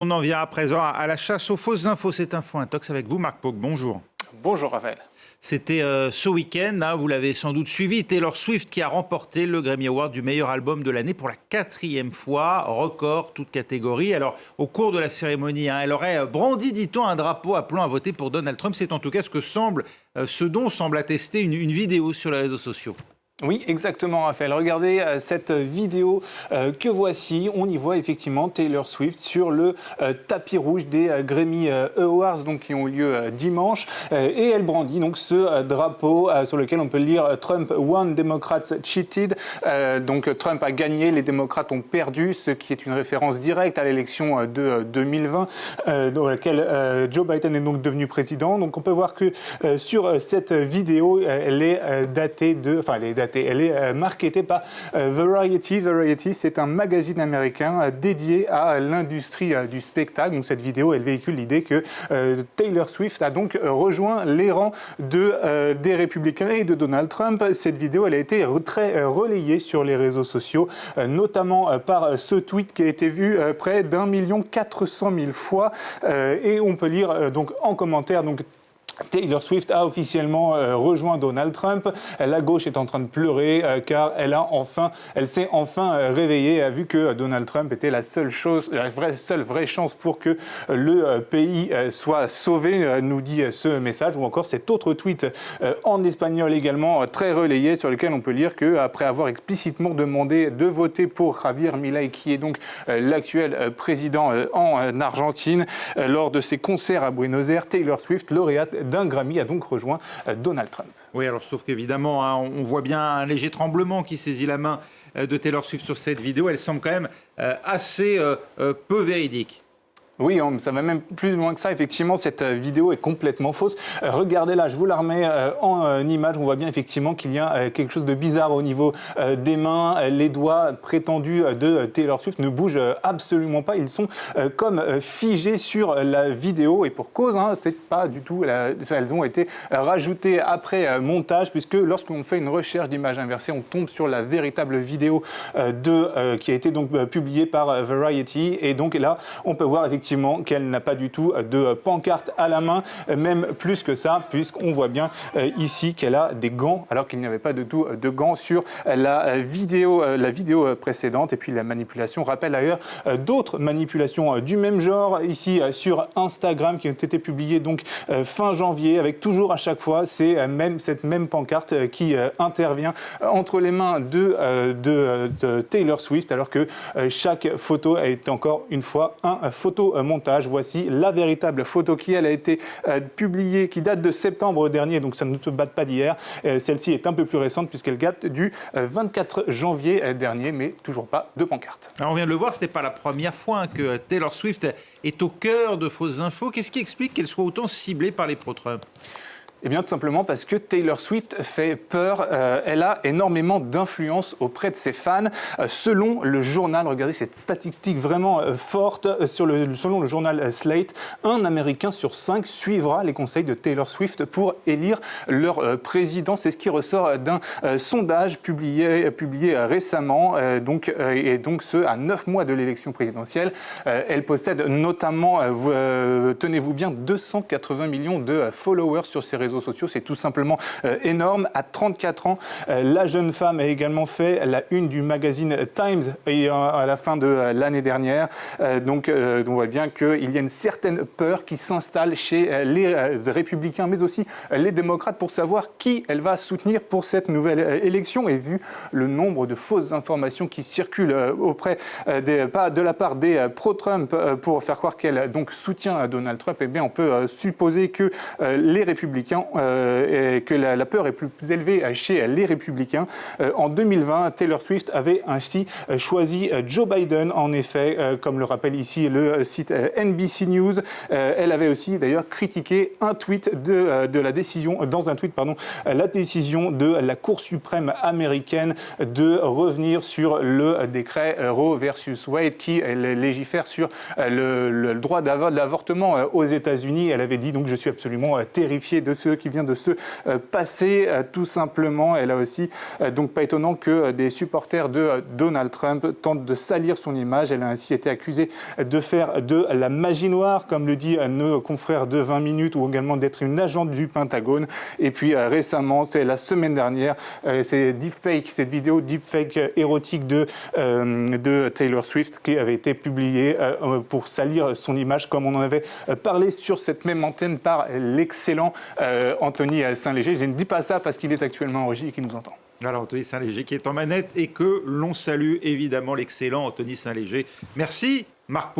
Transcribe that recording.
On en vient à présent à la chasse aux fausses infos. C'est Info Intox avec vous, Marc Pog. Bonjour. Bonjour Raphaël. C'était ce week-end, vous l'avez sans doute suivi, Taylor Swift qui a remporté le Grammy Award du meilleur album de l'année pour la 4e fois, record, toute catégorie. Alors, au cours de la cérémonie, elle aurait brandi, dit-on, un drapeau appelant à voter pour Donald Trump. C'est en tout cas ce dont semble attester une vidéo sur les réseaux sociaux. Oui, exactement, Raphaël. Regardez cette vidéo que voici. On y voit effectivement Taylor Swift sur le tapis rouge des Grammy Awards, donc qui ont lieu dimanche, et elle brandit donc ce drapeau sur lequel on peut lire Trump won, Democrats cheated. Donc Trump a gagné, les démocrates ont perdu, ce qui est une référence directe à l'élection de 2020, dans laquelle Joe Biden est donc devenu président. Donc on peut voir que sur cette vidéo, elle est elle est marketée par Variety. Variety, c'est un magazine américain dédié à l'industrie du spectacle. Donc cette vidéo, elle véhicule l'idée que Taylor Swift a donc rejoint les rangs des républicains et de Donald Trump. Cette vidéo, elle a été très relayée sur les réseaux sociaux, notamment par ce tweet qui a été vu près d'1 400 000 fois. Et on peut lire donc en commentaire Taylor Swift a officiellement rejoint Donald Trump. La gauche est en train de pleurer car elle s'est enfin réveillée, a vu que Donald Trump était la seule vraie chance pour que le pays soit sauvé, nous dit ce message. Ou encore cet autre tweet en espagnol également très relayé, sur lequel on peut lire qu'après avoir explicitement demandé de voter pour Javier Milei, qui est donc l'actuel président en Argentine, lors de ses concerts à Buenos Aires, Taylor Swift, lauréate d'un Grammy, a donc rejoint Donald Trump. Oui, alors sauf qu'évidemment, on voit bien un léger tremblement qui saisit la main de Taylor Swift sur cette vidéo. Elle semble quand même assez peu véridique. Oui, ça va même plus loin que ça. Effectivement, cette vidéo est complètement fausse. Regardez là, je vous la remets en image. On voit bien effectivement qu'il y a quelque chose de bizarre au niveau des mains. Les doigts prétendus de Taylor Swift ne bougent absolument pas. Ils sont comme figés sur la vidéo. Et pour cause, c'est pas du tout. Elles ont été rajoutées après montage, puisque lorsqu'on fait une recherche d'image inversée, on tombe sur la véritable vidéo qui a été donc publiée par Variety. Et donc là, on peut voir effectivement qu'elle n'a pas du tout de pancarte à la main, même plus que ça, puisqu'on voit bien ici qu'elle a des gants, alors qu'il n'y avait pas du tout de gants sur la vidéo précédente. Et puis la manipulation rappelle d'ailleurs d'autres manipulations du même genre, ici sur Instagram, qui ont été publiées donc fin janvier, avec toujours à chaque fois cette même pancarte qui intervient entre les mains de Taylor Swift, alors que chaque photo est encore une fois un photomontage. Voici la véritable photo qui, elle, a été publiée, qui date de septembre dernier, donc ça ne se date pas d'hier. Celle-ci est un peu plus récente puisqu'elle date du 24 janvier dernier, mais toujours pas de pancarte. Alors on vient de le voir, ce n'est pas la première fois que Taylor Swift est au cœur de fausses infos. Qu'est-ce qui explique qu'elle soit autant ciblée par les pro-Trump ? Eh bien, tout simplement parce que Taylor Swift fait peur. Elle a énormément d'influence auprès de ses fans. Selon le journal, regardez cette statistique vraiment forte, selon le journal Slate, un Américain sur 5 suivra les conseils de Taylor Swift pour élire leur président. C'est ce qui ressort d'un sondage publié récemment, et donc ce, à 9 mois de l'élection présidentielle. Elle possède notamment, tenez-vous bien, 280 millions de followers sur ses réseaux sociaux. C'est tout simplement énorme. À 34 ans, la jeune femme a également fait la une du magazine Times à la fin de l'année dernière. Donc on voit bien qu'il y a une certaine peur qui s'installe chez les républicains, mais aussi les démocrates, pour savoir qui elle va soutenir pour cette nouvelle élection. Et vu le nombre de fausses informations qui circulent de la part des pro-Trump pour faire croire qu'elle donc soutient Donald Trump, eh bien on peut supposer que les républicains et que la peur est plus élevée chez les républicains. En 2020, Taylor Swift avait ainsi choisi Joe Biden, en effet, comme le rappelle ici le site NBC News. Elle avait aussi d'ailleurs critiqué un tweet la décision de la Cour suprême américaine de revenir sur le décret Roe versus Wade qui légifère sur le droit d'avortement aux États-Unis. Elle avait dit donc: je suis absolument terrifiée de ce ce qui vient de se passer tout simplement. Et là aussi, donc pas étonnant que des supporters de Donald Trump tentent de salir son image. Elle a ainsi été accusée de faire de la magie noire, comme le dit nos confrères de 20 minutes, ou également d'être une agente du Pentagone. Et puis récemment, c'est la semaine dernière, c'est deepfake, cette vidéo deepfake érotique de Taylor Swift qui avait été publiée pour salir son image, comme on en avait parlé sur cette même antenne par l'excellent Anthony Saint-Léger. Je ne dis pas ça parce qu'il est actuellement en régie et qu'il nous entend. Alors Anthony Saint-Léger qui est en manette et que l'on salue évidemment l'excellent Anthony Saint-Léger. Merci Marc.